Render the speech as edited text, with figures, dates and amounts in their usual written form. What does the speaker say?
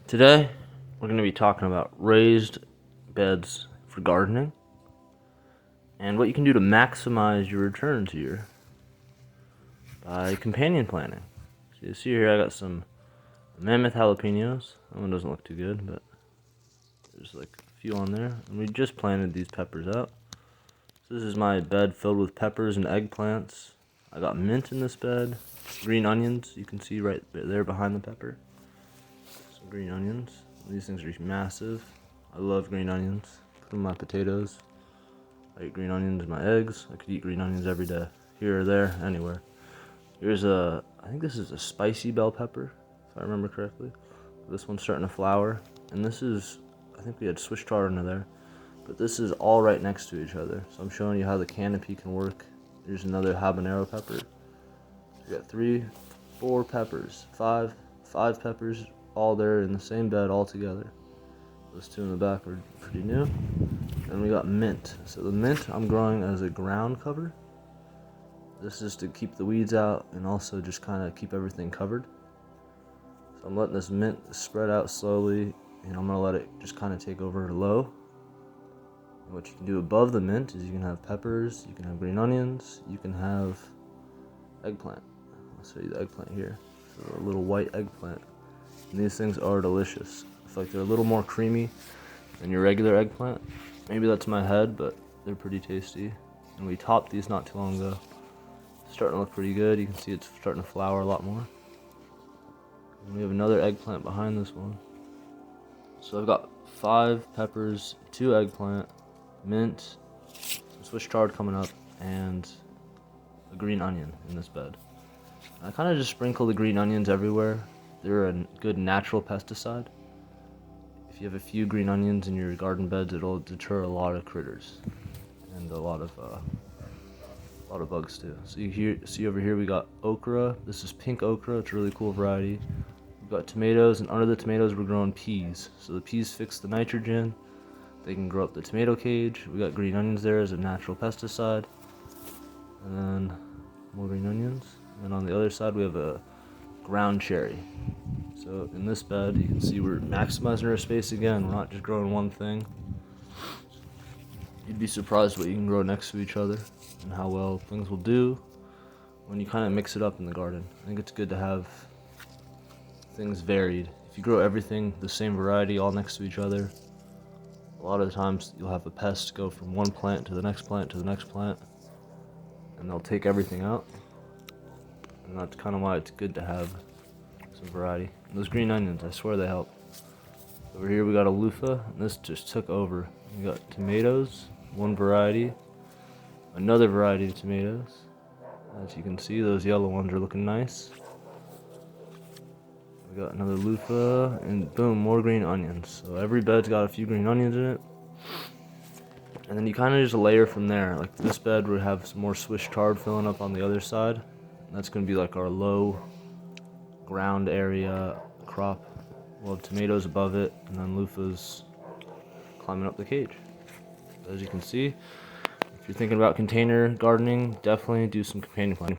Today, we're going to be talking about raised beds for gardening and what you can do to maximize your returns here by companion planting. So you see here I got some mammoth jalapenos. That one doesn't look too good, but there's like a few on there. And we just planted these peppers out. So this is my bed filled with peppers and eggplants. I got mint in this bed, green onions, you can see right there behind the pepper. Some green onions. These things are massive. I love green onions. Put them in my potatoes. I eat green onions in my eggs. I could eat green onions every day, here or there, anywhere. Here's I think this is a spicy bell pepper, if I remember correctly. This one's starting to flower. And this is, I think we had Swiss chard under there. But this is all right next to each other. So I'm showing you how the canopy can work. Here's another habanero pepper. We got 3, 4 peppers, 5 peppers, all there in the same bed all together. Those two in the back are pretty new. And we got mint. So the mint I'm growing as a ground cover. This is to keep the weeds out and also just kind of keep everything covered. So I'm letting this mint spread out slowly, and I'm gonna let it just kind of take over low. And what you can do above the mint is you can have peppers, you can have green onions, you can have eggplant. I'll show you the eggplant here. So a little white eggplant. And these things are delicious. I feel like they're a little more creamy than your regular eggplant. Maybe that's my head, but they're pretty tasty. And we topped these not too long ago. It's starting to look pretty good. You can see it's starting to flower a lot more. And we have another eggplant behind this one. So I've got 5 peppers, 2 eggplant, mint, some Swiss chard coming up, and a green onion in this bed. I kind of just sprinkle the green onions everywhere. They're a good natural pesticide. If you have a few green onions in your garden beds, it'll deter a lot of critters and a lot of bugs too. So you see over here we got okra. This is pink okra. It's a really cool variety. We've got tomatoes, and under the tomatoes we're growing peas. So the peas fix the nitrogen. They can grow up the tomato cage. We got green onions there as a natural pesticide. And then more green onions. And on the other side we have a ground cherry. So in this bed you can see we're maximizing our space again. We're not just growing one thing. You'd be surprised what you can grow next to each other and how well things will do when you kind of mix it up in the garden. I think it's good to have things varied. If you grow everything the same variety all next to each other, a lot of the times you'll have a pest go from one plant to the next plant to the next plant, and they'll take everything out. And that's kind of why it's good to have some variety. And those green onions, I swear they help. Over here we got a loofah, and this just took over. We got tomatoes, one variety, another variety of tomatoes. As you can see, those yellow ones are looking nice. We got another loofah, and boom, more green onions. So every bed's got a few green onions in it. And then you kind of just layer from there. Like this bed would have some more Swiss chard filling up on the other side. That's going to be like our low ground area crop. We'll have tomatoes above it, and then loofahs climbing up the cage. As you can see, if you're thinking about container gardening, definitely do some companion planting.